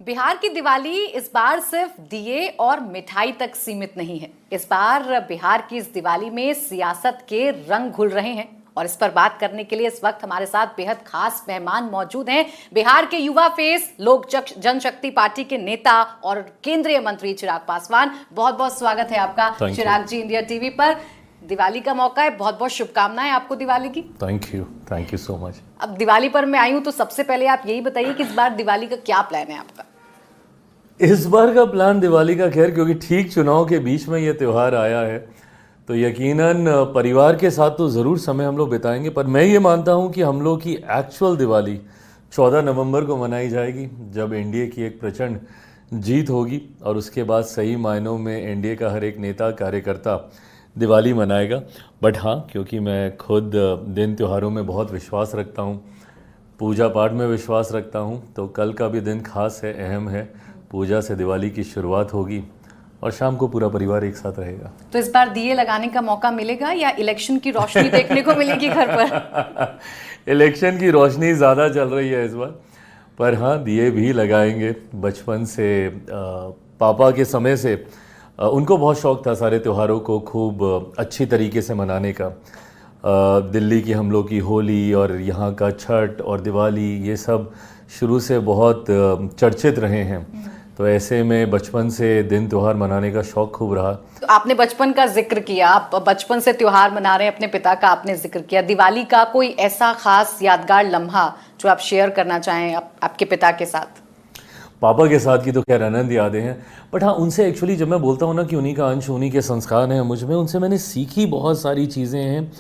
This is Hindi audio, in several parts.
बिहार की दिवाली इस बार सिर्फ दिए और मिठाई तक सीमित नहीं है। इस बार बिहार की इस दिवाली में सियासत के रंग घुल रहे हैं और इस पर बात करने के लिए इस वक्त हमारे साथ बेहद खास मेहमान मौजूद हैं। बिहार के युवा फेस, लोक जनशक्ति पार्टी के नेता और केंद्रीय मंत्री चिराग पासवान। बहुत बहुत स्वागत है आपका चिराग जी इंडिया टीवी पर। दिवाली का मौका है, बहुत बहुत शुभकामनाएं आपको दिवाली की। Thank you so much. अब दिवाली पर मैं आई हूं तो सबसे पहले आप यही बताइए कि इस बार दिवाली का क्या प्लान है आपका? इस बार का प्लान दिवाली का, खैर क्योंकि ठीक चुनाव के बीच में ये त्यौहार आया है तो यकीनन परिवार के साथ तो ज़रूर समय हम लोग बिताएंगे, पर मैं ये मानता हूँ कि हम लोग की एक्चुअल दिवाली 14 नवंबर को मनाई जाएगी, जब एनडीए की एक प्रचंड जीत होगी और उसके बाद सही मायनों में एनडीए का हर एक नेता कार्यकर्ता दिवाली मनाएगा। बट हाँ, क्योंकि मैं खुद दिन त्योहारों में बहुत विश्वास रखता हूँ, पूजा पाठ में विश्वास रखता हूँ, तो कल का भी दिन खास है, अहम है। पूजा से दिवाली की शुरुआत होगी और शाम को पूरा परिवार एक साथ रहेगा। तो इस बार दिए लगाने का मौका मिलेगा या इलेक्शन की रोशनी देखने को मिलेगी घर पर? इलेक्शन की रोशनी ज़्यादा चल रही है इस बार, पर हाँ दिए भी लगाएंगे। बचपन से पापा के समय से उनको बहुत शौक़ था सारे त्योहारों को खूब अच्छी तरीके से मनाने का। दिल्ली की हम लोग की होली और यहाँ का छठ और दिवाली, ये सब शुरू से बहुत चर्चित रहे हैं, तो ऐसे में बचपन से दिन त्यौहार मनाने का शौक़ खूब रहा। तो आपने बचपन का जिक्र किया, आप बचपन से त्योहार मना रहे हैं, अपने पिता का आपने जिक्र किया। दिवाली का कोई ऐसा खास यादगार लम्हा जो आप शेयर करना चाहें आपके पिता के साथ? पापा के साथ की तो खैर अनंत यादें हैं, बट हाँ उनसे एक्चुअली जब मैं बोलता हूँ ना कि उन्हीं का अंश, उन्हीं के संस्कार हैं मुझ में, उनसे मैंने सीखी बहुत सारी चीज़ें हैं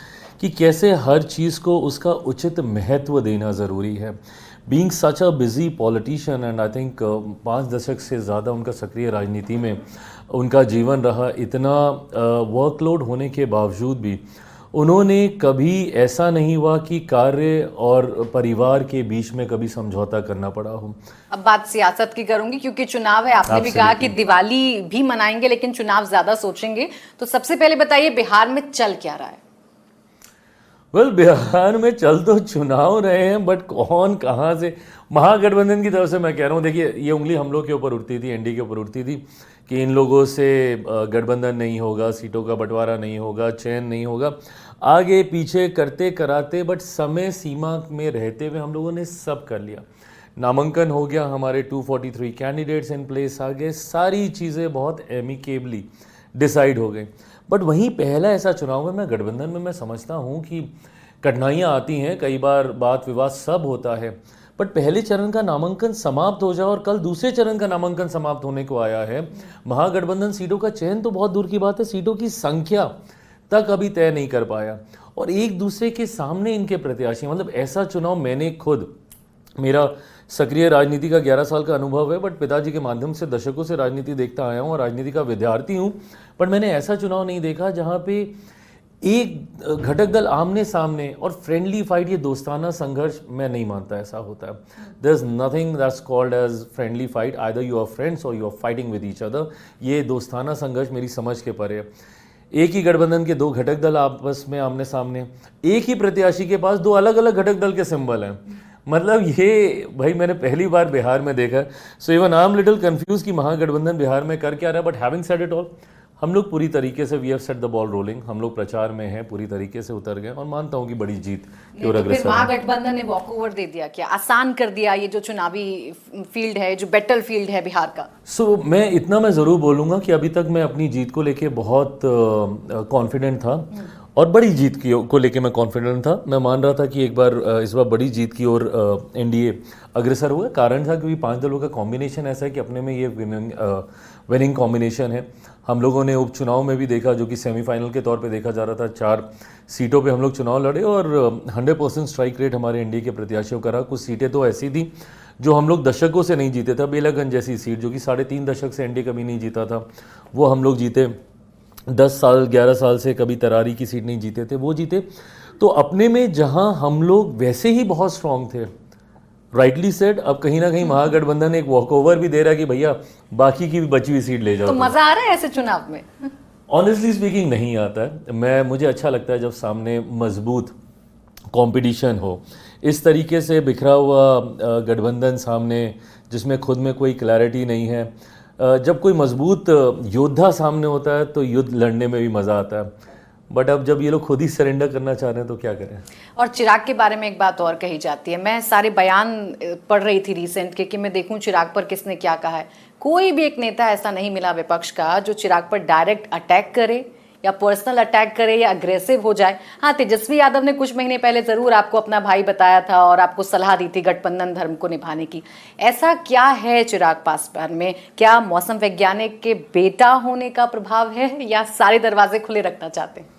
कि कैसे हर चीज़ को उसका उचित महत्व देना ज़रूरी है। Being such a busy politician and I think 5 दशक से ज़्यादा उनका सक्रिय राजनीति में उनका जीवन रहा, इतना वर्कलोड होने के बावजूद भी उन्होंने कभी ऐसा नहीं हुआ कि कार्य और परिवार के बीच में कभी समझौता करना पड़ा हो। अब बात सियासत की करूंगी क्योंकि चुनाव है, आपने भी कहा कि दिवाली भी मनाएंगे लेकिन चुनाव ज़्यादा सोचेंगे, तो सबसे पहले बताइए बिहार में चल क्या रहा है? बिहार में चल तो चुनाव रहे हैं, बट कौन कहाँ से, महागठबंधन की तरफ से मैं कह रहा हूँ, देखिए ये उंगली हम लोग के ऊपर उठती थी, एनडीए के ऊपर उठती थी कि इन लोगों से गठबंधन नहीं होगा, सीटों का बंटवारा नहीं होगा, चयन नहीं होगा, आगे पीछे करते कराते बट समय सीमा में रहते हुए हम लोगों ने सब कर लिया। नामांकन हो गया, हमारे 243 कैंडिडेट्स इन प्लेस आ गए, सारी चीज़ें बहुत एमिकेबली डिसाइड हो गई। बट वहीं पहला ऐसा चुनाव है, मैं गठबंधन में मैं समझता हूँ कि कठिनाइयाँ आती हैं, कई बार बात विवाद सब होता है, बट पहले चरण का नामांकन समाप्त हो जाए और कल दूसरे चरण का नामांकन समाप्त होने को आया है। महागठबंधन सीटों का चयन तो बहुत दूर की बात है, सीटों की संख्या तक अभी तय नहीं कर पाया और एक दूसरे के सामने इनके प्रत्याशी, मतलब ऐसा चुनाव मैंने खुद, मेरा सक्रिय राजनीति का 11 साल का अनुभव है, बट पिताजी के माध्यम से दशकों से राजनीति देखता आया हूँ और राजनीति का विद्यार्थी हूँ, बट मैंने ऐसा चुनाव नहीं देखा जहाँ पे एक घटक दल आमने सामने और फ्रेंडली फाइट, ये दोस्ताना संघर्ष मैं नहीं मानता ऐसा होता है। There is nothing that's called as friendly fight, either you are friends और you are fighting with each other. ये दोस्ताना संघर्ष मेरी समझ के परे है। एक ही गठबंधन के 2 घटक दल आपस में आमने सामने, एक ही प्रत्याशी के पास 2 अलग अलग घटक दल के सिंबल हैं, मतलब ये भाई मैंने पहली बार बिहार में देखा। So even I am little confuse कि महागठबंधन बिहार में कर क्या रहा है, but having said it all, हम लोग पूरी तरीके से we have set the ball rolling, हम लोग प्रचार में हैं, पूरी तरीके से उतर गए और मानता हूँ कि बड़ी जीत की ओर अग्रसर। महागठबंधन ने वॉकओवर दे दिया क्या, आसान कर दिया ये जो चुनावी फील्ड है, जो बैटल फील्ड है बिहार का? मैं इतना मैं ज़रूर बोलूँगा कि अभी तक मैं अपनी जीत को लेके बहुत कॉन्फिडेंट था और बड़ी जीत को लेके मैं कॉन्फिडेंट था। मैं मान रहा था कि एक बार इस बार बड़ी जीत की ओर एनडीए अग्रसर हुआ। कारण था क्योंकि 5 दलों का कॉम्बिनेशन ऐसा है कि अपने में ये विनिंग कॉम्बिनेशन है। हम लोगों ने उपचुनाव में भी देखा, जो कि सेमीफाइनल के तौर पे देखा जा रहा था, 4 सीटों पे हम लोग चुनाव लड़े और 100% स्ट्राइक रेट हमारे एनडीए के प्रत्याशियों का रहा। कुछ सीटें तो ऐसी थी जो हम लोग दशकों से नहीं जीते थे। बेलागंज जैसी सीट जो कि 3.5 दशक से एनडीए कभी नहीं जीता था, वो हम लोग जीते। 10 साल 11 साल से कभी तरारी की सीट नहीं जीते थे, वो जीते। तो अपने में जहां हम लोग वैसे ही बहुत स्ट्रांग थे, राइटली सेड, अब कहीं ना कहीं महागठबंधन एक वॉकओवर भी दे रहा है कि भैया बाकी की भी बची हुई सीट ले जाओ। तो मजा आ रहा है ऐसे चुनाव में? ऑनेस्टली स्पीकिंग नहीं आता है। मुझे अच्छा लगता है जब सामने मजबूत कंपटीशन हो, इस तरीके से बिखरा हुआ गठबंधन सामने, जिसमें खुद में कोई क्लैरिटी नहीं है, जब कोई मजबूत योद्धा सामने होता है तो युद्ध लड़ने में भी मज़ा आता है। बट अब जब ये लोग खुद ही सरेंडर करना चाह रहे हैं तो क्या करें। और चिराग के बारे में एक बात और कही जाती है, मैं सारे बयान पढ़ रही थी रिसेंट के कि मैं देखूं चिराग पर किसने क्या कहा है। कोई भी एक नेता ऐसा नहीं मिला विपक्ष का जो चिराग पर डायरेक्ट अटैक करे या पर्सनल अटैक करे या अग्रेसिव हो जाए। हाँ, तेजस्वी यादव ने कुछ महीने पहले जरूर आपको अपना भाई बताया था और आपको सलाह दी थी गठबंधन धर्म को निभाने की। ऐसा क्या है चिराग पासवान में? क्या मौसम वैज्ञानिक के बेटा होने का प्रभाव है या सारे दरवाजे खुले रखना चाहते हैं?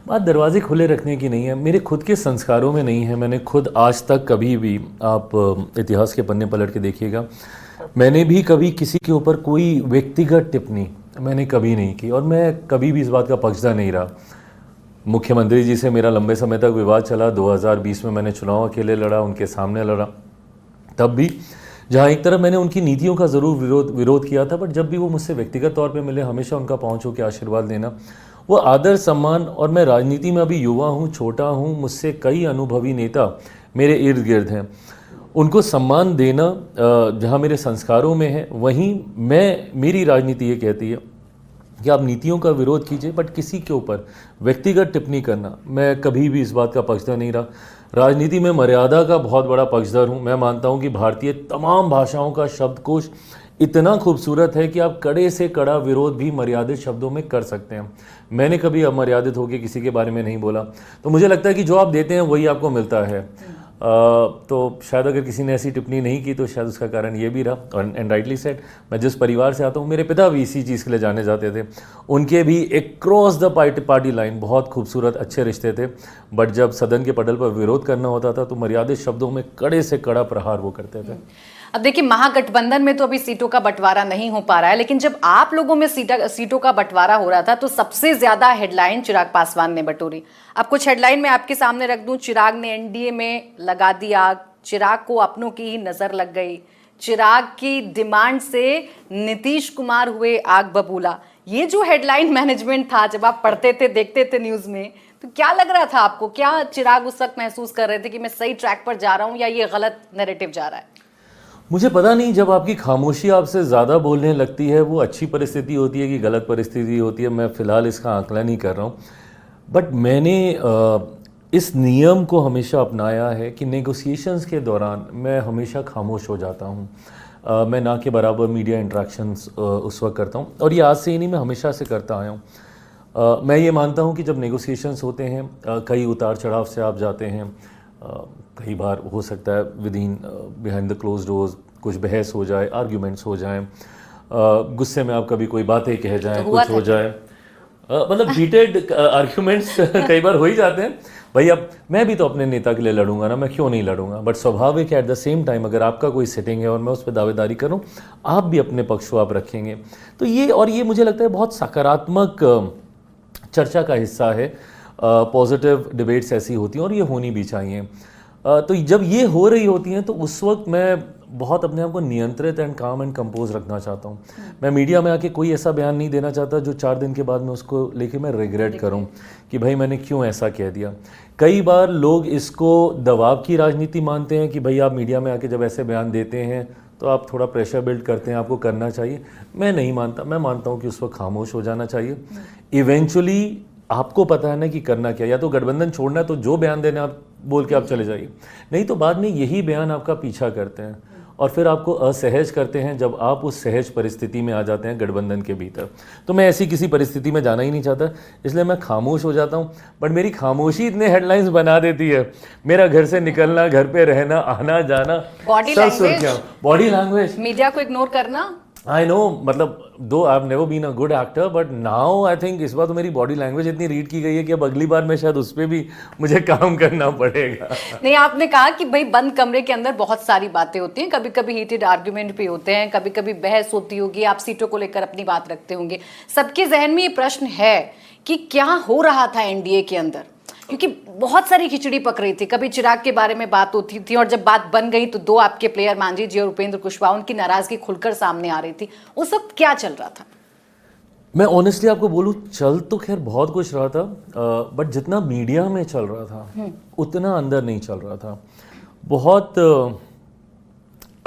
बात दरवाजे खुले रखने की नहीं है, मेरे खुद के संस्कारों में नहीं है। मैंने खुद आज तक कभी भी, आप इतिहास के पन्ने पलट के देखिएगा, मैंने भी कभी किसी के ऊपर कोई व्यक्तिगत टिप्पणी मैंने कभी नहीं की और मैं कभी भी इस बात का पक्षधर नहीं रहा। मुख्यमंत्री जी से मेरा लंबे समय तक विवाद चला। 2020 में मैंने चुनाव अकेले लड़ा, उनके सामने लड़ा, तब भी जहाँ एक तरफ मैंने उनकी नीतियों का ज़रूर विरोध किया था, बट जब भी वो मुझसे व्यक्तिगत तौर पे मिले हमेशा उनका पहुँच होकर आशीर्वाद लेना, वो आदर सम्मान। और मैं राजनीति में अभी युवा हूँ, छोटा हूँ, मुझसे कई अनुभवी नेता मेरे इर्द गिर्द हैं, उनको सम्मान देना जहाँ मेरे संस्कारों में है, वहीं मेरी राजनीति ये कहती है कि आप नीतियों का विरोध कीजिए, बट किसी के ऊपर व्यक्तिगत टिप्पणी करना, मैं कभी भी इस बात का पक्षधर नहीं रहा। राजनीति में मर्यादा का बहुत बड़ा पक्षधर हूँ। मैं मानता हूँ कि भारतीय तमाम भाषाओं का शब्दकोश इतना खूबसूरत है कि आप कड़े से कड़ा विरोध भी मर्यादित शब्दों में कर सकते हैं। मैंने कभी अमर्यादित होकर किसी के बारे में नहीं बोला। तो मुझे लगता है कि जो आप देते हैं वही आपको मिलता है। तो शायद अगर किसी ने ऐसी टिप्पणी नहीं की तो शायद उसका कारण ये भी रहा। एंड राइटली सेड, मैं जिस परिवार से आता हूँ, मेरे पिता भी इसी चीज़ के लिए जाने जाते थे। उनके भी एक क्रॉस द पार्टी लाइन बहुत खूबसूरत अच्छे रिश्ते थे, बट जब सदन के पटल पर विरोध करना होता था तो मर्यादित शब्दों में कड़े से कड़ा प्रहार वो करते थे। अब देखिए, महागठबंधन में तो अभी सीटों का बंटवारा नहीं हो पा रहा है, लेकिन जब आप लोगों में सीटों का बंटवारा हो रहा था तो सबसे ज्यादा हेडलाइन चिराग पासवान ने बटोरी। अब कुछ हेडलाइन मैं आपके सामने रख दूं। चिराग ने एनडीए में लगा दी आग, चिराग को अपनों की ही नजर लग गई, चिराग की डिमांड से नीतीश कुमार हुए आग बबूला। ये जो हेडलाइन मैनेजमेंट था, जब आप पढ़ते थे, देखते थे न्यूज में, तो क्या लग रहा था आपको? क्या चिराग उस वक्त महसूस कर रहे थे कि मैं सही ट्रैक पर जा रहा हूं या ये गलत नैरेटिव जा रहा है? मुझे पता नहीं, जब आपकी खामोशी आपसे ज़्यादा बोलने लगती है वो अच्छी परिस्थिति होती है कि गलत परिस्थिति होती है, मैं फ़िलहाल इसका आंकलन नहीं कर रहा हूँ। बट मैंने इस नियम को हमेशा अपनाया है कि नेगोशिएशंस के दौरान मैं हमेशा खामोश हो जाता हूँ। मैं ना के बराबर मीडिया इंट्रैक्शंस उस वक्त करता हूँ, और ये आज से ही नहीं, मैं हमेशा से करता आया हूँ। मैं ये मानता हूँ कि जब नेगोशिएशंस होते हैं, कई उतार चढ़ाव से आप जाते हैं, कई बार हो सकता है बिहाइंड द क्लोज डोर्स कुछ बहस हो जाए, आर्ग्यूमेंट्स हो जाएं, गुस्से में आप कभी कोई बातें कह जाएं, तो कुछ हो जाए, मतलब हीटेड आर्ग्यूमेंट्स कई बार हो ही जाते हैं। भाई अब मैं भी तो अपने नेता के लिए लड़ूंगा ना, मैं क्यों नहीं लड़ूंगा। बट स्वाभाविक है एट द सेम टाइम, अगर आपका कोई सेटिंग है और मैं उस पर दावेदारी करूं, आप भी अपने पक्ष को आप रखेंगे। तो ये मुझे लगता है बहुत सकारात्मक चर्चा का हिस्सा है। पॉजिटिव डिबेट्स ऐसी होती हैं और ये होनी भी चाहिए। तो जब ये हो रही होती हैं तो उस वक्त मैं बहुत अपने आप को नियंत्रित एंड काम एंड कंपोज रखना चाहता हूँ। मैं मीडिया में आके कोई ऐसा बयान नहीं देना चाहता जो 4 दिन के बाद मैं उसको लेके मैं रिग्रेट करूँ कि भाई मैंने क्यों ऐसा कह दिया। कई बार लोग इसको दबाव की राजनीति मानते हैं कि भाई आप मीडिया में आके जब ऐसे बयान देते हैं तो आप थोड़ा प्रेशर बिल्ड करते हैं, आपको करना चाहिए। मैं नहीं मानता, मैं मानता हूँ कि उस वक्त खामोश हो जाना चाहिए। इवेंचुअली आपको पता है ना कि करना क्या, या तो गठबंधन छोड़ना है तो जो बयान देना आप बोल के आप चले जाइए, नहीं तो बाद में यही बयान आपका पीछा करते हैं और फिर आपको असहज करते हैं जब आप उस सहज परिस्थिति में आ जाते हैं गठबंधन के भीतर। तो मैं ऐसी किसी परिस्थिति में जाना ही नहीं चाहता, इसलिए मैं खामोश हो जाता हूँ। बट मेरी खामोशी इतने हेडलाइंस बना देती है, मेरा घर से निकलना, घर पे रहना, आना जाना, बॉडी लैंग्वेज, मीडिया को इग्नोर करना। आई नो, मतलब though I have never been a good actor, but now I think इस बार तो मेरी बॉडी लैंग्वेज इतनी रीड की गई है कि अब अगली बार मैं शायद उस पर भी मुझे काम करना पड़ेगा। नहीं, आपने कहा कि भाई बंद कमरे के अंदर बहुत सारी बातें होती हैं, कभी कभी हीटेड आर्ग्यूमेंट भी होते हैं, कभी कभी बहस होती होगी, आप सीटों को लेकर अपनी बात रखते होंगे। सबके जहन में ये प्रश्न है कि क्या हो रहा था एनडीए के अंदर, क्योंकि बहुत सारी खिचड़ी पक रही थी। कभी चिराग के बारे में बात होती थी और जब बात बन गई तो दो आपके प्लेयर मांझी जी और उपेंद्र कुशवाहा, उनकी नाराजगी खुलकर सामने आ रही थी। उस वक्त क्या चल रहा था? मैं ऑनेस्टली आपको बोलूं, चल तो खैर बहुत कुछ रहा था, बट जितना मीडिया में चल रहा था उतना अंदर नहीं चल रहा था। बहुत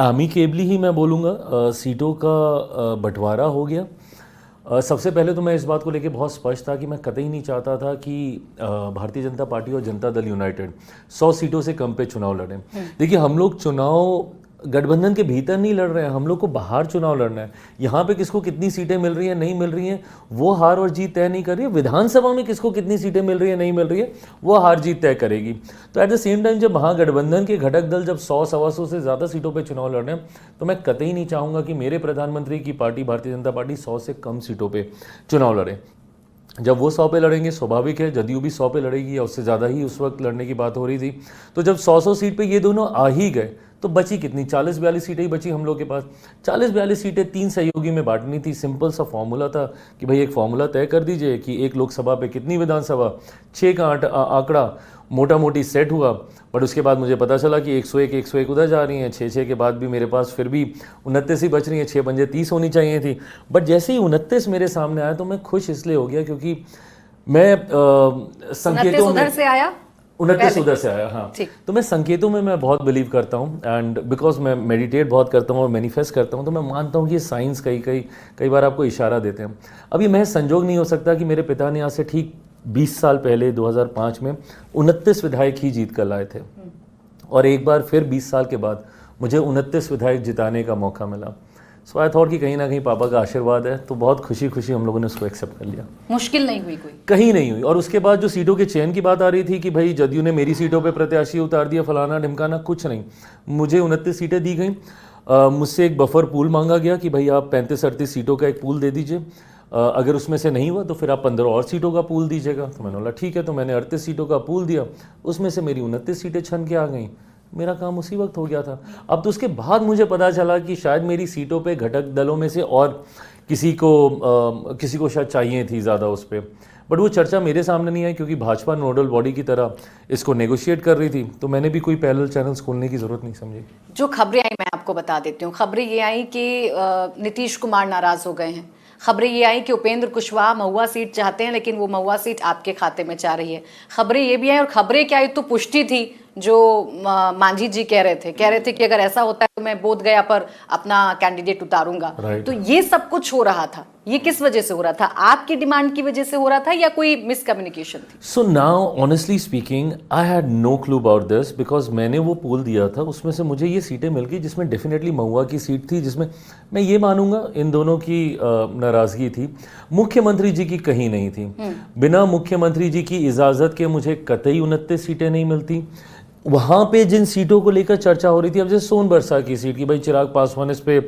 एमिकेबली ही मैं बोलूँगा सीटों का बंटवारा हो गया। सबसे पहले तो मैं इस बात को लेकर बहुत स्पष्ट था कि मैं कतई नहीं चाहता था कि भारतीय जनता पार्टी और जनता दल यूनाइटेड 100 सीटों से कम पे चुनाव लड़ें। देखिए, हम लोग चुनाव गठबंधन के भीतर नहीं लड़ रहे हैं, हम लोग को बाहर चुनाव लड़ना है। यहाँ पे किसको कितनी सीटें मिल रही हैं नहीं मिल रही हैं वो हार और जीत तय नहीं कर रही है। विधानसभा में किसको कितनी सीटें मिल रही है नहीं मिल रही है वो हार जीत तय करेगी। तो एट द सेम टाइम जब महागठबंधन के घटक दल जब 100-125 से ज़्यादा सीटों पर चुनाव लड़ रहे हैं तो मैं कतई नहीं चाहूँगा कि मेरे प्रधानमंत्री की पार्टी भारतीय जनता पार्टी 100 से कम सीटों पर चुनाव लड़े। जब वो 100 पे लड़ेंगे, स्वाभाविक है जदयू भी 100 पे लड़ेगी या उससे ज़्यादा ही उस वक्त लड़ने की बात हो रही थी। तो जब 100 सीट पे ये दोनों आ ही गए तो बची कितनी 40-42 सीटें ही बची हम लोग के पास। 40-42 सीटें 3 सहयोगी में बांटनी थी। सिंपल सा फॉर्मूला था कि भाई एक फॉर्मूला तय कर दीजिए कि एक लोकसभा पे कितनी विधानसभा, 6 का आंकड़ा मोटा मोटी सेट हुआ। बट उसके बाद मुझे पता चला कि 101 उधर जा रही हैं, 6 के बाद भी मेरे पास फिर भी 29 ही बच रही हैं, 6 पंजे 30 होनी चाहिए थी। बट जैसे ही 29 मेरे सामने आया तो मैं खुश इसलिए हो गया क्योंकि मैं संकेतों में 29 उधर से आया। हाँ, तो मैं संकेतों में मैं बहुत बिलीव करता हूँ एंड बिकॉज मैं मेडिटेट बहुत करता हूँ और मैनिफेस्ट करता हूँ तो मैं मानता हूँ कि साइंस कई बार आपको इशारा देते हैं। अभी महज संजोग नहीं हो सकता कि मेरे पिता ने आज से ठीक 20 साल पहले 2005 में 29 विधायक ही जीत कर लाए थे और एक बार फिर 20 साल के बाद मुझे 29 विधायक जिताने का मौका मिला। सो आई थॉट कि कहीं ना कहीं पापा का आशीर्वाद है तो बहुत खुशी खुशी हम लोगों ने उसको एक्सेप्ट कर लिया। मुश्किल नहीं हुई कोई? कहीं नहीं हुई। और उसके बाद जो सीटों के चयन की बात आ रही थी कि भाई जदयू ने मेरी सीटों पे प्रत्याशी उतार दिया, फलाना ढिमकाना, कुछ नहीं। मुझे 29 सीटें दी गई। मुझसे एक बफर पूल मांगा गया कि भाई आप 35-38 सीटों का एक पूल दे दीजिए, अगर उसमें से नहीं हुआ तो फिर आप 15 और सीटों का पूल दीजिएगा। तो मैंने बोला ठीक है। तो मैंने 38 सीटों का पूल दिया, उसमें से मेरी 29 सीटें छन के आ गई। मेरा काम उसी वक्त हो गया था। अब तो उसके बाद मुझे पता चला कि शायद मेरी सीटों पे घटक दलों में से और किसी को शायद चाहिए थी ज़्यादा उस पर। बट वो चर्चा मेरे सामने नहीं आई क्योंकि भाजपा नोडल बॉडी की तरह इसको नेगोशिएट कर रही थी तो मैंने भी कोई पैरेलल चैनल्स खोलने की ज़रूरत नहीं समझी। जो खबरें आई मैं आपको बता देती हूँ। खबरें ये आई कि नीतीश कुमार नाराज़ हो गए हैं। खबरें ये आई कि उपेंद्र कुशवाहा महुआ सीट चाहते हैं लेकिन वो महुआ सीट आपके खाते में जा रही है। खबरें ये भी आई और खबरें क्या आई तो पुष्टि थी जो मांझी जी कह रहे थे कि अगर ऐसा होता है तो मैं बोध गया पर अपना कैंडिडेट उतारूंगा। तो ये सब कुछ हो रहा था, ये किस वजह से हो रहा था? आपकी डिमांड की वजह से हो रहा था या कोई मिसकम्युनिकेशन थी? So now honestly speaking I had no clue about this because मैंने वो पोल दिया था, उसमें से मुझे ये सीटें मिल गई जिसमें डेफिनेटली महुआ की सीट थी, जिसमें मैं ये मानूंगा इन दोनों की नाराजगी थी। मुख्यमंत्री जी की कहीं नहीं थी। बिना मुख्यमंत्री जी की इजाजत के मुझे कतई 29 सीटें नहीं मिलती। वहाँ पे जिन सीटों को लेकर चर्चा हो रही थी, अब जैसे सोनबरसा की सीट की भाई चिराग पासवान इस पे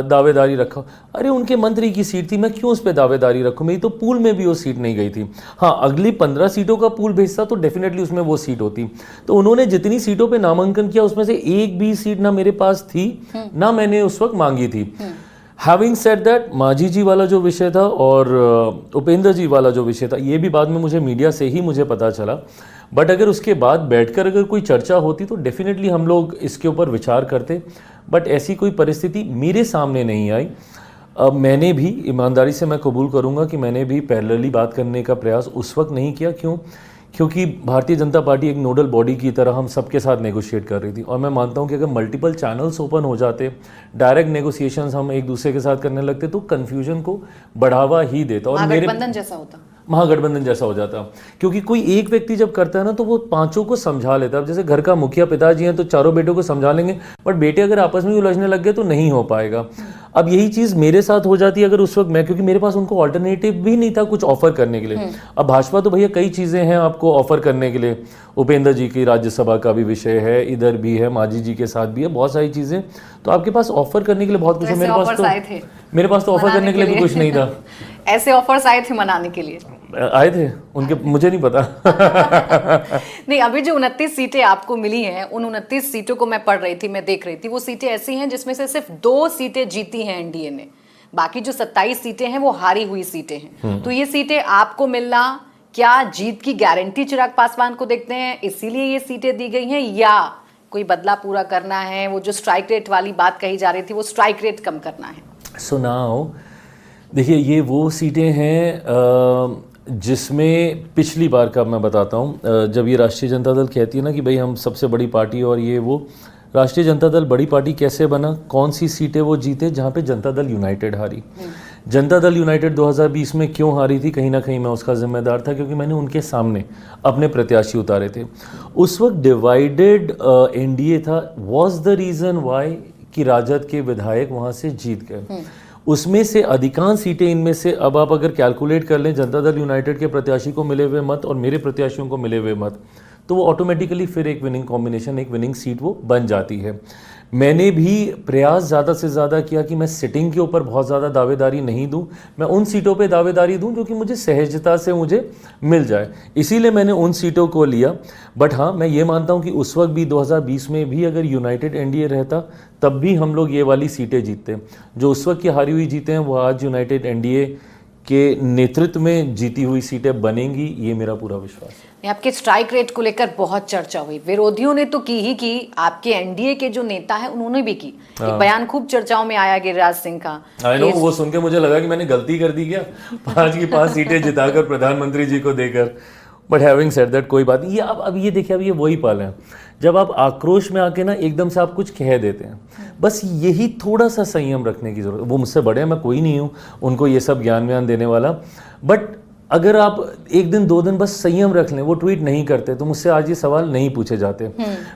दावेदारी रखा, अरे उनके मंत्री की सीट थी, मैं क्यों उस पे दावेदारी रखूँ? मेरी तो पूल में भी वो सीट नहीं गई थी। हाँ, अगली 15 सीटों का पूल भेजता तो डेफिनेटली उसमें वो सीट होती। तो उन्होंने जितनी सीटों पर नामांकन किया उसमें से एक भी सीट ना मेरे पास थी ना मैंने उस वक्त मांगी थी। हैविंग सेड दैट, मांझी जी वाला जो विषय था और उपेंद्र जी वाला जो विषय था ये भी बाद में मुझे मीडिया से ही मुझे पता चला। बट अगर उसके बाद बैठकर अगर कोई चर्चा होती तो डेफिनेटली हम लोग इसके ऊपर विचार करते। बट ऐसी कोई परिस्थिति मेरे सामने नहीं आई। मैंने भी ईमानदारी से मैं कबूल करूंगा कि मैंने भी पैरेलली बात करने का प्रयास उस वक्त नहीं किया। क्योंकि भारतीय जनता पार्टी एक नोडल बॉडी की तरह हम सबके साथ नेगोशिएट कर रही थी और मैं मानता हूं कि अगर मल्टीपल चैनल्स ओपन हो जाते, डायरेक्ट नेगोशिएशंस हम एक दूसरे के साथ करने लगते तो कन्फ्यूजन को बढ़ावा ही देता और महागठबंधन जैसा हो जाता। क्योंकि कोई एक व्यक्ति जब करता है ना तो वो पांचों को समझा लेता है। अब जैसे घर का मुखिया पिताजी हैं तो चारों बेटों को समझा लेंगे, बट बेटे अगर आपस में उलझने लग गए तो नहीं हो पाएगा। अब यही चीज मेरे साथ हो जाती है अगर उस वक्त मैं, क्योंकि मेरे पास उनको ऑल्टरनेटिव भी नहीं था कुछ ऑफर करने के लिए। अब भाजपा तो भैया कई चीजें हैं आपको ऑफर करने के लिए। उपेंद्र जी की राज्यसभा का भी विषय है, इधर भी है, मांझी जी के साथ भी है, बहुत सारी चीजें तो आपके पास ऑफर करने के लिए बहुत कुछ है। मेरे पास तो ऑफर करने के लिए भी कुछ नहीं था। ऐसे ऑफर्स आए थे मनाने के लिए? आए थे उनके, मुझे नहीं पता। नहीं, अभी जो 29 सीटें आपको मिली हैं उन 29 सीटों को मैं पढ़ रही थी, मैं देख रही थी, वो सीटें ऐसी हैं जिसमें से सिर्फ 2 सीटें जीती हैं एनडीए ने, बाकी जो 27 सीटें हैं वो हारी हुई सीटें हैं। तो ये सीटें आपको मिलना क्या जीत की गारंटी चिराग पासवान को देखते हैं इसीलिए ये सीटें दी गई हैं, या कोई बदला पूरा करना है? वो जो स्ट्राइक रेट वाली बात कही जा रही थी वो स्ट्राइक रेट कम करना है। सो नाउ देखिए, ये वो सीटें हैं जिसमें पिछली बार का मैं बताता हूँ, जब ये राष्ट्रीय जनता दल कहती है ना कि भाई हम सबसे बड़ी पार्टी और ये वो, राष्ट्रीय जनता दल बड़ी पार्टी कैसे बना, कौन सी सीटें वो जीते जहाँ पे जनता दल यूनाइटेड हारी। जनता दल यूनाइटेड 2020 में क्यों हारी थी, कहीं ना कहीं मैं उसका जिम्मेदार था, क्योंकि मैंने उनके सामने अपने प्रत्याशी उतारे थे। उस वक्त डिवाइडेड एनडीए था, वाज द रीज़न वाई कि राजद के विधायक वहाँ से जीत गए। उसमें से अधिकांश सीटें, इनमें से अब आप अगर कैलकुलेट कर लें जनता दल यूनाइटेड के प्रत्याशी को मिले हुए मत और मेरे प्रत्याशियों को मिले हुए मत, तो वो ऑटोमेटिकली फिर एक विनिंग कॉम्बिनेशन, एक विनिंग सीट वो बन जाती है। मैंने भी प्रयास ज़्यादा से ज़्यादा किया कि मैं सिटिंग के ऊपर बहुत ज़्यादा दावेदारी नहीं दूं, मैं उन सीटों पे दावेदारी दूं जो कि मुझे सहजता से मुझे मिल जाए, इसीलिए मैंने उन सीटों को लिया। बट हाँ, मैं ये मानता हूं कि उस वक्त भी 2020 में भी अगर यूनाइटेड एनडीए रहता तब भी हम लोग ये वाली सीटें जीतते। जो उस वक्त की हारी हुई जीते हैं वो आज यूनाइटेड एनडीए के नेतृत्व में जीती हुई सीटें बनेंगी, ये मेरा पूरा विश्वास है। आपके स्ट्राइक रेट को लेकर बहुत चर्चा हुई, विरोधियों ने तो की ही की, आपके एनडीए के जो नेता है उन्होंने भी की। एक बयान खूब चर्चाओं में आया गिरिराज सिंह का। आई नो, वो सुन के मुझे लगा कि मैंने गलती कर दी क्या, 5 की 5 सीटें जिताकर प्रधानमंत्री जी को देकर। बट हैविंग सेड दैट, कोई बात नहीं। ये अब ये देखिए, अब ये वही पल है जब आप आक्रोश में आके ना एकदम से आप कुछ कह देते हैं। बस यही थोड़ा सा संयम रखने की जरूरत। वो मुझसे बड़े हैं, मैं कोई नहीं हूँ उनको ये सब ज्ञान व्यान देने वाला। बट अगर आप एक दिन 2 दिन बस संयम रख लें, वो ट्वीट नहीं करते तो मुझसे आज ये सवाल नहीं पूछे जाते।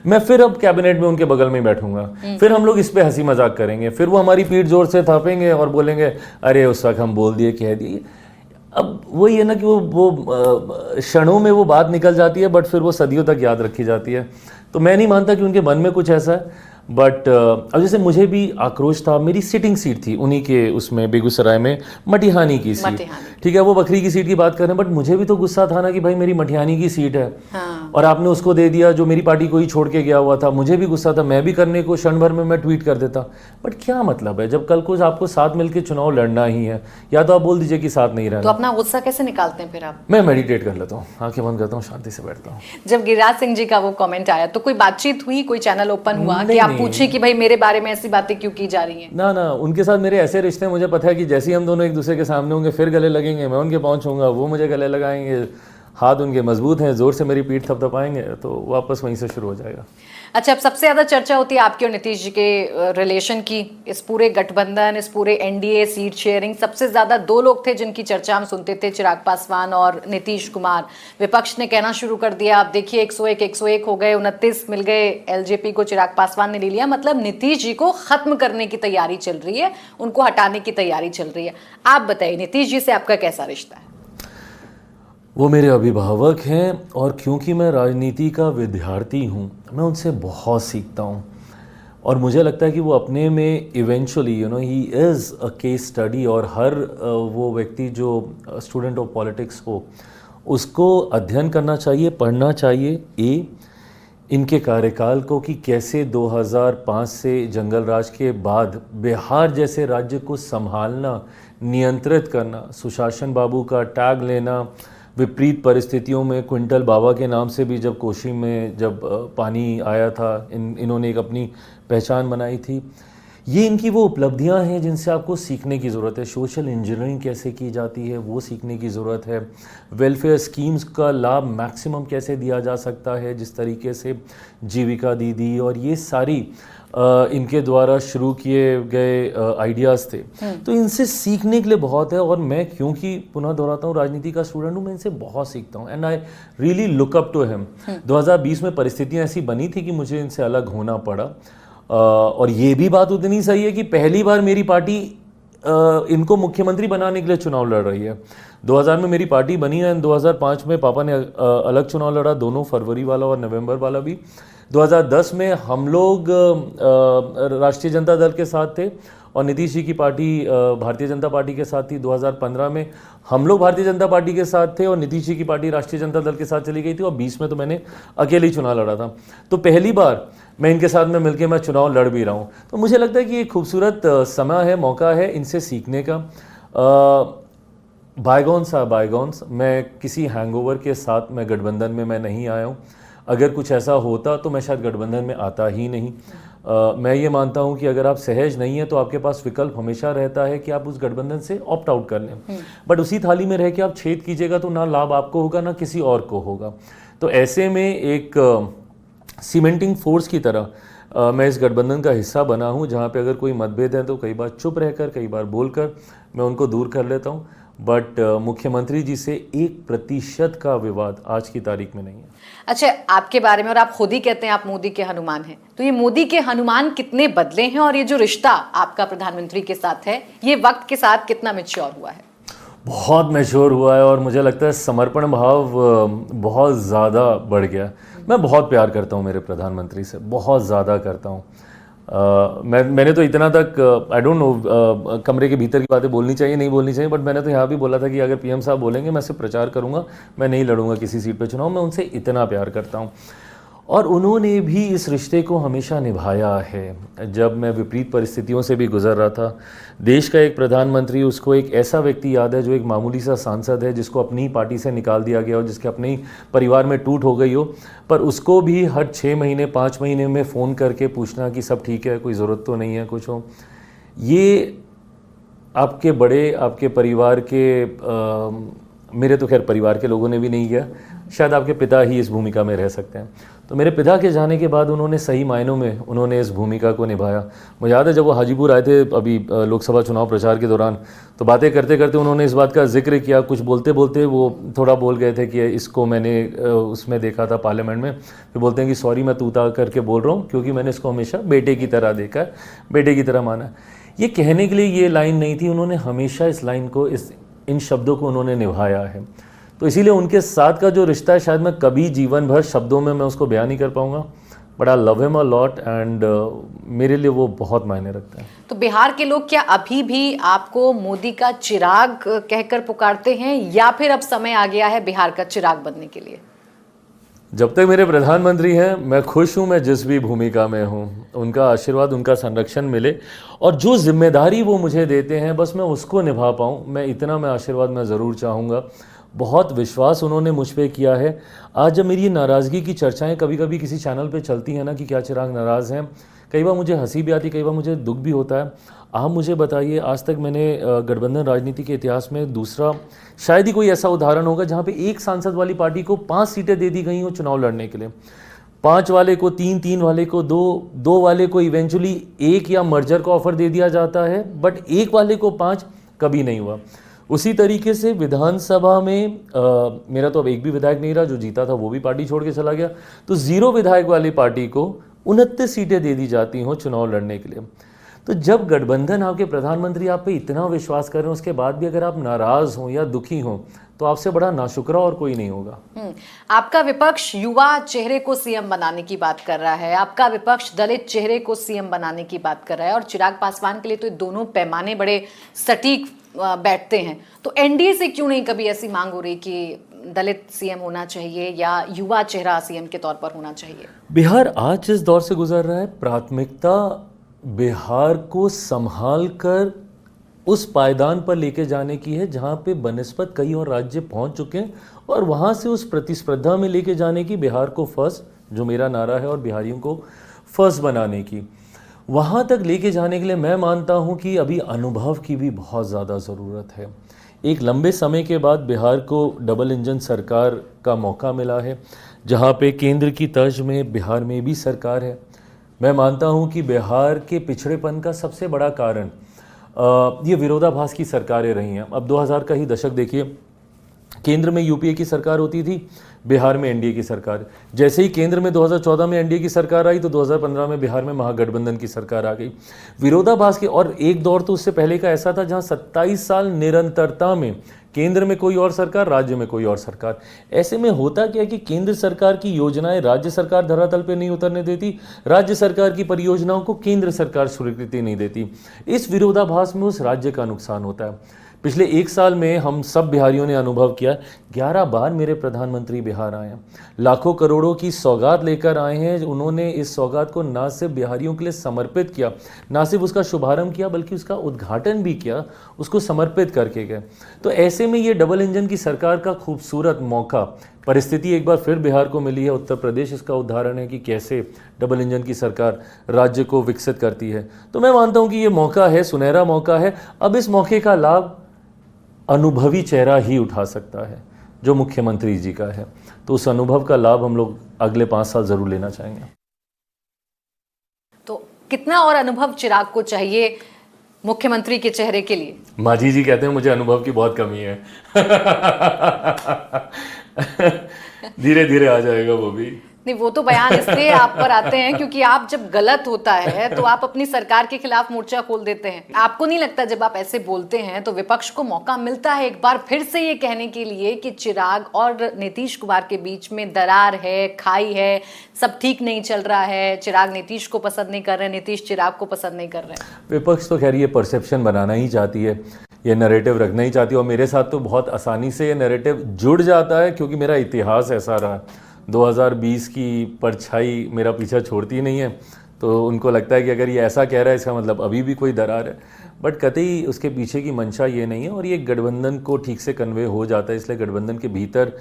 मैं फिर अब कैबिनेट में उनके बगल में बैठूंगा, फिर हम लोग इस पे हंसी मजाक करेंगे, फिर वो हमारी पीठ जोर से थापेंगे और बोलेंगे अरे उस वक्त हम बोल दिए, कह दिए। अब वही है ना कि वो क्षणों में वो बात निकल जाती है, बट फिर वो सदियों तक याद रखी जाती है। तो मैं नहीं मानता कि उनके मन में कुछ ऐसा है। बट अब जैसे मुझे भी आक्रोश था, मेरी सिटिंग सीट थी उन्हीं के उसमें बेगूसराय में, मटिहानी की सीट, ठीक है, वो बखरी की सीट की बात कर रहे हैं, बट मुझे भी तो गुस्सा था ना कि भाई मेरी मटिहानी की सीट है। हाँ। और आपने उसको दे दिया जो मेरी पार्टी को ही छोड़ के गया हुआ था। मुझे भी गुस्सा था, मैं भी करने को क्षण भर में मैं ट्वीट कर देता। बट क्या मतलब है, जब कल को आपको साथ मिलकर चुनाव लड़ना ही है, या तो आप बोल दीजिए कि साथ नहीं रहना। तो अपना गुस्सा कैसे निकालते हैं फिर आप? मैं मेडिटेट कर लेता हूँ, आंखें बंद करता हूँ, शांति से बैठता हूँ। जब गिरिराज सिंह जी का वो कमेंट आया तो कोई बातचीत हुई, कोई चैनल ओपन हुआ कि आप पूछे कि भाई मेरे बारे में ऐसी बातें क्यों की जा रही हैं? ना, उनके साथ मेरे ऐसे रिश्ते हैं, मुझे पता है कि जैसे ही हम दोनों एक दूसरे के सामने होंगे फिर गले लगेंगे, मैं उनके पहुंचूंगा, वो मुझे गले लगाएंगे, हाथ उनके मजबूत हैं, जोर से मेरी पीठ थपथपाएंगे, तो वापस वहीं से शुरू हो जाएगा। अच्छा, अब सबसे ज्यादा चर्चा होती है आपके और नीतीश जी के रिलेशन की। इस पूरे गठबंधन, इस पूरे एनडीए, सीट शेयरिंग, सबसे ज्यादा 2 लोग थे जिनकी चर्चा हम सुनते थे, चिराग पासवान और नीतीश कुमार। विपक्ष ने कहना शुरू कर दिया, आप देखिए 101 हो गए, 29 मिल गए, एलजेपी को चिराग पासवान ने ले लिया। मतलब नीतीश जी को खत्म करने की तैयारी चल रही है, उनको हटाने की तैयारी चल रही है। आप बताइए, नीतीश जी से आपका कैसा रिश्ता है? वो मेरे अभिभावक हैं, और क्योंकि मैं राजनीति का विद्यार्थी हूँ, मैं उनसे बहुत सीखता हूँ। और मुझे लगता है कि वो अपने में eventually he is a case study. और हर वो व्यक्ति जो स्टूडेंट ऑफ पॉलिटिक्स हो, उसको अध्ययन करना चाहिए, पढ़ना चाहिए इनके कार्यकाल को, कि कैसे 2005 से जंगल राज के बाद बिहार जैसे राज्य को संभालना, नियंत्रित करना, सुशासन बाबू का टैग लेना, विपरीत परिस्थितियों में क्विंटल बाबा के नाम से भी जब कोशी में जब पानी आया था, इन्होंने एक अपनी पहचान बनाई थी। ये इनकी वो उपलब्धियां हैं जिनसे आपको सीखने की ज़रूरत है। सोशल इंजीनियरिंग कैसे की जाती है वो सीखने की ज़रूरत है। वेलफेयर स्कीम्स का लाभ मैक्सिमम कैसे दिया जा सकता है, जिस तरीके से जीविका दीदी और ये सारी इनके द्वारा शुरू किए गए आइडियाज़ थे, तो इनसे सीखने के लिए बहुत है। और मैं क्योंकि पुनः दोहराता हूँ राजनीति का स्टूडेंट हूँ, मैं इनसे बहुत सीखता हूँ, and I really look up to him. 2020 में परिस्थितियाँ ऐसी बनी थी कि मुझे इनसे अलग होना पड़ा। और ये भी बात उतनी सही है कि पहली बार मेरी पार्टी इनको मुख्यमंत्री बनाने के लिए चुनाव लड़ रही है। 2000 में मेरी पार्टी बनी है, 2005 में पापा ने अलग चुनाव लड़ा, दोनों फरवरी वाला और नवंबर वाला भी। 2010 में हम लोग राष्ट्रीय जनता दल के साथ थे और नीतीश जी की पार्टी भारतीय जनता पार्टी के साथ थी। 2015 में हम लोग भारतीय जनता पार्टी के साथ थे और नीतीश जी की पार्टी राष्ट्रीय जनता दल के साथ चली गई थी, और 20 में तो मैंने अकेले ही चुनाव लड़ा था। तो पहली बार मैं इनके साथ में मिलकर मैं चुनाव लड़ भी रहा हूँ। तो मुझे लगता है कि ये खूबसूरत समय है, मौका है इनसे सीखने का। Bygones are bygones. मैं किसी हैंगओवर के साथ मैं गठबंधन में मैं नहीं आया हूँ। अगर कुछ ऐसा होता तो मैं शायद गठबंधन में आता ही नहीं। मैं ये मानता हूँ कि अगर आप सहज नहीं है तो आपके पास विकल्प हमेशा रहता है कि आप उस गठबंधन से ऑप्ट आउट कर लें, बट उसी थाली में रह के आप छेद कीजिएगा तो ना लाभ आपको होगा ना किसी और को होगा। तो ऐसे में एक सीमेंटिंग फोर्स की तरह मैं इस गठबंधन का हिस्सा बना हूँ, जहाँ पे अगर कोई मतभेद है तो कई बार चुप रहकर, कई बार बोलकर मैं उनको दूर कर लेता हूँ, बट मुख्यमंत्री जी से 1% का विवाद आज की तारीख में नहीं है। अच्छा, आपके बारे में, और आप खुद ही कहते हैं आप मोदी के हनुमान हैं, तो ये मोदी के हनुमान कितने बदले हैं और ये जो रिश्ता आपका प्रधानमंत्री के साथ है ये वक्त के साथ कितना मैच्योर हुआ है? बहुत मैच्योर हुआ है और मुझे लगता है समर्पण भाव बहुत ज़्यादा बढ़ गया। मैं बहुत प्यार करता हूँ मेरे प्रधानमंत्री से, बहुत ज़्यादा करता हूँ। मैंने तो इतना तक, आई डोंट नो कमरे के भीतर की बातें बोलनी चाहिए नहीं बोलनी चाहिए, बट मैंने तो यहाँ भी बोला था कि अगर पीएम साहब बोलेंगे मैं सिर्फ प्रचार करूँगा, मैं नहीं लड़ूंगा किसी सीट पे चुनाव। मैं उनसे इतना प्यार करता हूँ और उन्होंने भी इस रिश्ते को हमेशा निभाया है। जब मैं विपरीत परिस्थितियों से भी गुजर रहा था, देश का एक प्रधानमंत्री, उसको एक ऐसा व्यक्ति याद है जो एक मामूली सा सांसद है, जिसको अपनी ही पार्टी से निकाल दिया गया हो, जिसके अपने ही परिवार में टूट हो गई हो, पर उसको भी हर 6 महीने 5 महीने में फ़ोन करके पूछना कि सब ठीक है, कोई ज़रूरत तो नहीं है कुछ हो। ये आपके बड़े, आपके परिवार के मेरे तो खैर परिवार के लोगों ने भी नहीं किया, शायद आपके पिता ही इस भूमिका में रह सकते हैं। तो मेरे पिता के जाने के बाद उन्होंने सही मायनों में उन्होंने इस भूमिका को निभाया। मुझे याद है जब वो हाजीपुर आए थे अभी लोकसभा चुनाव प्रचार के दौरान, तो बातें करते करते उन्होंने इस बात का जिक्र किया, कुछ बोलते बोलते वो थोड़ा बोल गए थे कि इसको मैंने उसमें देखा था पार्लियामेंट में, फिर बोलते हैं कि सॉरी मैं तू ता करके बोल रहा हूँ क्योंकि मैंने इसको हमेशा बेटे की तरह देखा है, बेटे की तरह माना। ये कहने के लिए ये लाइन नहीं थी, उन्होंने हमेशा इस लाइन को, इन शब्दों को उन्होंने निभाया है। तो इसीलिए उनके साथ का जो रिश्ता है शायद मैं कभी जीवन भर शब्दों में मैं उसको बयान नहीं कर पाऊंगा, but I love him a lot and मेरे लिए वो बहुत मायने रखता है। तो बिहार के लोग क्या अभी भी आपको मोदी का चिराग कहकर पुकारते हैं या फिर अब समय आ गया है बिहार का चिराग बनने के लिए? जब तक मेरे प्रधानमंत्री हैं मैं खुश हूं, मैं जिस भी भूमिका में हूं, उनका आशीर्वाद, उनका संरक्षण मिले और जो जिम्मेदारी वो मुझे देते हैं बस मैं उसको निभा पाऊं, मैं इतना मैं आशीर्वाद मैं ज़रूर चाहूँगा। बहुत विश्वास उन्होंने मुझ पे किया है। आज जब मेरी नाराज़गी की चर्चाएं कभी कभी किसी चैनल पे चलती हैं ना कि क्या चिराग नाराज़ हैं, कई बार मुझे हंसी भी आती, कई बार मुझे दुख भी होता है। आप मुझे बताइए, आज तक मैंने गठबंधन राजनीति के इतिहास में दूसरा शायद ही कोई ऐसा उदाहरण होगा जहाँ पे एक सांसद वाली पार्टी को 5 सीटें दे दी गई हो चुनाव लड़ने के लिए, 5 वाले को 3, 3 वाले को 2 वाले को इवेंचुअली 1 या मर्जर का ऑफर दे दिया जाता है, बट 1 वाले को 5 कभी नहीं हुआ। उसी तरीके से विधानसभा में मेरा तो अब एक भी विधायक नहीं रहा, जो जीता था वो भी पार्टी छोड़ के चला गया, तो 0 विधायक वाली पार्टी को 29 सीटें दे दी जाती हों चुनाव लड़ने के लिए। तो जब गठबंधन, आपके प्रधानमंत्री आप पे इतना विश्वास कर रहे हैं, उसके बाद भी अगर आप नाराज हों या दुखी हों तो आपसे बड़ा नाशुक्रा और कोई नहीं होगा। आपका विपक्ष युवा चेहरे को सीएम बनाने की बात कर रहा है, आपका विपक्ष दलित चेहरे को सीएम बनाने की बात कर रहा है, और चिराग पासवान के लिए तो दोनों पैमाने बड़े सटीक बैठते हैं। तो एनडीए से क्यों नहीं कभी ऐसी मांग हो रही कि दलित सीएम होना चाहिए या युवा चेहरा सीएम के तौर पर होना चाहिए? बिहार आज जिस दौर से गुजर रहा है, प्राथमिकता बिहार को संभाल कर उस पायदान पर लेके जाने की है जहां पे बनिस्बत कई और राज्य पहुंच चुके हैं, और वहां से उस प्रतिस्पर्धा में लेके जाने की, बिहार को फर्स्ट, जो मेरा नारा है, और बिहारियों को फर्स्ट बनाने की, वहां तक लेके जाने के लिए मैं मानता हूं कि अभी अनुभव की भी बहुत ज़्यादा ज़रूरत है। एक लंबे समय के बाद बिहार को डबल इंजन सरकार का मौका मिला है, जहां पे केंद्र की तर्ज में बिहार में भी सरकार है। मैं मानता हूं कि बिहार के पिछड़ेपन का सबसे बड़ा कारण ये विरोधाभास की सरकारें रही हैं। अब 2000 का ही दशक देखिए, केंद्र में यूपीए की सरकार होती थी, बिहार में एनडीए की सरकार। जैसे ही केंद्र में 2014 में एनडीए की सरकार आई तो 2015 में बिहार में महागठबंधन की सरकार आ गई। विरोधाभास के, और एक दौर तो उससे पहले का ऐसा था जहां 27 साल निरंतरता में केंद्र में कोई और सरकार, राज्य में कोई और सरकार। ऐसे में होता क्या कि केंद्र सरकार की योजनाएं राज्य सरकार धरातल पे नहीं उतरने देती, राज्य सरकार की परियोजनाओं को केंद्र सरकार स्वीकृति नहीं देती। इस विरोधाभास में उस राज्य का नुकसान होता है। पिछले 1 साल में हम सब बिहारियों ने अनुभव किया, 11 बार मेरे प्रधानमंत्री बिहार आए हैं, लाखों करोड़ों की सौगात लेकर आए हैं। उन्होंने इस सौगात को ना सिर्फ बिहारियों के लिए समर्पित किया, ना सिर्फ उसका शुभारंभ किया, बल्कि उसका उद्घाटन भी किया, उसको समर्पित करके गए। तो ऐसे में ये डबल इंजन की सरकार का खूबसूरत मौका परिस्थिति एक बार फिर बिहार को मिली है। उत्तर प्रदेश इसका उदाहरण है कि कैसे डबल इंजन की सरकार राज्य को विकसित करती है। तो मैं मानता हूं कि ये मौका है, सुनहरा मौका है। अब इस मौके का लाभ अनुभवी चेहरा ही उठा सकता है, जो मुख्यमंत्री जी का है। तो उस अनुभव का लाभ हम लोग अगले 5 साल जरूर लेना चाहेंगे। तो कितना और अनुभव चिराग को चाहिए मुख्यमंत्री के चेहरे के लिए? माझी जी कहते हैं मुझे अनुभव की बहुत कमी है। धीरे धीरे आ जाएगा वो भी। नहीं, वो तो बयान इसलिए आप पर आते हैं क्योंकि आप जब गलत होता है तो आप अपनी सरकार के खिलाफ मोर्चा खोल देते हैं। आपको नहीं लगता जब आप ऐसे बोलते हैं तो विपक्ष को मौका मिलता है एक बार फिर से ये कहने के लिए कि चिराग और नीतीश कुमार के बीच में दरार है, खाई है, सब ठीक नहीं चल रहा है, चिराग नीतीश को पसंद नहीं कर रहे हैं, नीतीश चिराग को पसंद नहीं कर रहे हैं? विपक्ष तो खैर ये परसेप्शन बनाना ही चाहती है, ये नैरेटिव रखना ही चाहती है। और मेरे साथ तो बहुत आसानी से ये नैरेटिव जुड़ जाता है क्योंकि मेरा इतिहास ऐसा रहा। 2020 की परछाई मेरा पीछा छोड़ती नहीं है। तो उनको लगता है कि अगर ये ऐसा कह रहा है इसका मतलब अभी भी कोई दरार है। बट कतई उसके पीछे की मंशा ये नहीं है और ये गठबंधन को ठीक से कन्वे हो जाता है। इसलिए गठबंधन के भीतर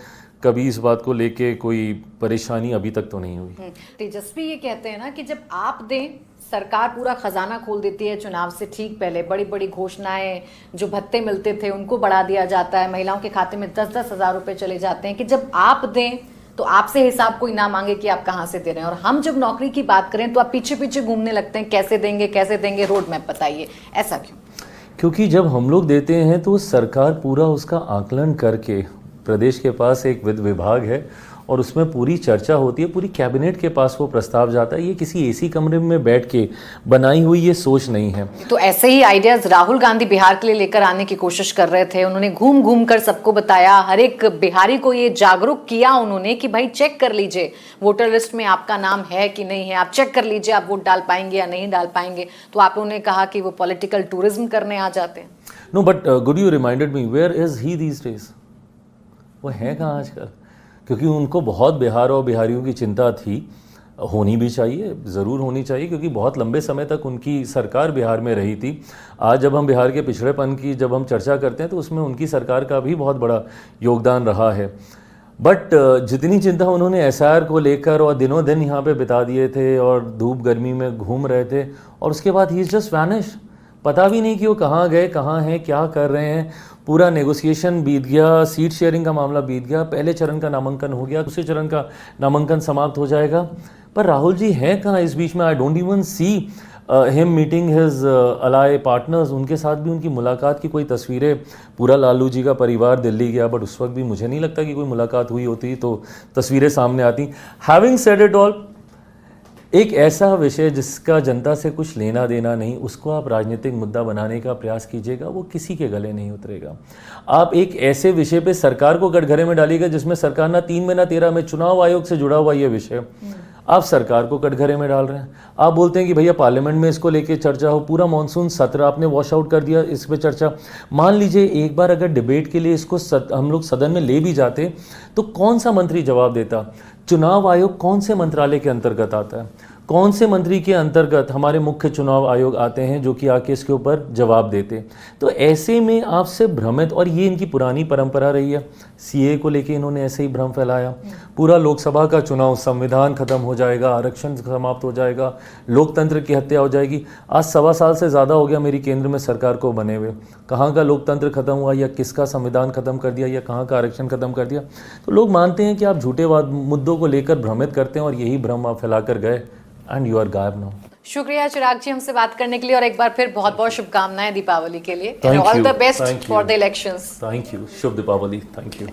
कभी इस बात को लेके कोई परेशानी अभी तक तो नहीं हुई। तेजस्वी ये कहते हैं ना कि जब आप दें, सरकार पूरा खजाना खोल देती है चुनाव से ठीक पहले, बड़ी बड़ी घोषणाएं, जो भत्ते मिलते थे उनको बढ़ा दिया जाता है, महिलाओं के खाते में 10-10 हज़ार रुपए चले जाते हैं कि जब आप दें तो आपसे हिसाब कोई ना मांगे कि आप कहां से दे रहे हैं। और हम जब नौकरी की बात करें तो आप पीछे पीछे घूमने लगते हैं, कैसे देंगे, रोड मैप बताइए। ऐसा क्यों? क्योंकि जब हम लोग देते हैं तो सरकार पूरा उसका आकलन करके, प्रदेश के पास एक वित्त विभाग है और उसमें पूरी चर्चा होती है, पूरी कैबिनेट के पास वो प्रस्ताव जाता है। ये किसी एसी कमरे में बैठ के बनाई हुई ये सोच नहीं है। तो ऐसे ही आइडियाज राहुल गांधी बिहार के लिए लेकर आने की कोशिश कर रहे थे। उन्होंने घूम घूम कर सबको बताया, हर एक बिहारी को ये जागरूक किया उन्होंने कि भाई चेक कर लीजिए वोटर लिस्ट में आपका नाम है कि नहीं है, आप चेक कर लीजिए आप वोट डाल पाएंगे या नहीं डाल पाएंगे। तो आप उन्होंने कहा कि वो पॉलिटिकल टूरिज्म करने आ जाते हैं। No but good you reminded me, where is he these days? वो है कहाँ आजकल? क्योंकि उनको बहुत बिहार और बिहारियों की चिंता थी, होनी भी चाहिए, ज़रूर होनी चाहिए, क्योंकि बहुत लंबे समय तक उनकी सरकार बिहार में रही थी। आज जब हम बिहार के पिछड़ेपन की जब हम चर्चा करते हैं तो उसमें उनकी सरकार का भी बहुत बड़ा योगदान रहा है। बट जितनी चिंता उन्होंने एसआईआर को लेकर और दिनों दिन यहाँ पे बिता दिए थे और धूप गर्मी में घूम रहे थे और उसके बाद ही इज़ जस्ट वैनिश। पता भी नहीं कि वो कहाँ गए, कहाँ हैं, क्या कर रहे हैं। पूरा नेगोशिएशन बीत गया, सीट शेयरिंग का मामला बीत गया, पहले चरण का नामांकन हो गया, दूसरे चरण का नामांकन समाप्त हो जाएगा। पर राहुल जी हैं कहाँ इस बीच में? I don't even see him meeting his ally partners. उनके साथ भी उनकी मुलाकात की कोई तस्वीरें, पूरा लालू जी का परिवार दिल्ली गया बट उस वक्त भी मुझे नहीं लगता कि कोई मुलाकात हुई होती तो तस्वीरें सामने आती। हैविंग सेड इट ऑल, एक ऐसा विषय जिसका जनता से कुछ लेना देना नहीं, उसको आप राजनीतिक मुद्दा बनाने का प्रयास कीजिएगा, वो किसी के गले नहीं उतरेगा। आप एक ऐसे विषय पे सरकार को कटघरे में डालिएगा जिसमें सरकार ना 3 में ना 13 में, चुनाव आयोग से जुड़ा हुआ ये विषय, आप सरकार को कटघरे में डाल रहे हैं। आप बोलते हैं कि भैया पार्लियामेंट में इसको लेके चर्चा हो, पूरा मानसून सत्र आपने वॉश आउट कर दिया इस पे चर्चा। मान लीजिए एक बार अगर डिबेट के लिए इसको हम लोग सदन में ले भी जाते तो कौन सा मंत्री जवाब देता? चुनाव आयोग कौन से मंत्रालय के अंतर्गत आता है? कौन से मंत्री के अंतर्गत हमारे मुख्य चुनाव आयोग आते हैं जो कि आके इसके ऊपर जवाब देते? तो ऐसे में आपसे भ्रमित, और ये इनकी पुरानी परंपरा रही है, सीए को लेके इन्होंने ऐसे ही भ्रम फैलाया। पूरा लोकसभा का चुनाव, संविधान खत्म हो जाएगा, आरक्षण समाप्त हो जाएगा, लोकतंत्र की हत्या हो जाएगी। आज 1.25 साल से ज़्यादा हो गया मेरी केंद्र में सरकार को बने हुए। कहाँ का लोकतंत्र खत्म हुआ, या किसका संविधान खत्म कर दिया, या कहाँ का आरक्षण खत्म कर दिया? तो लोग मानते हैं कि आप झूठे मुद्दों को लेकर भ्रमित करते हैं और यही भ्रम आप फैलाकर गए एंड यू आर गायब नाउ। शुक्रिया चिराग जी हमसे बात करने के लिए, और एक बार फिर बहुत बहुत शुभकामनाएं दीपावली के लिए। Thank all you. The best Thank for you. The elections. Thank you. शुभ दीपावली। Thank you.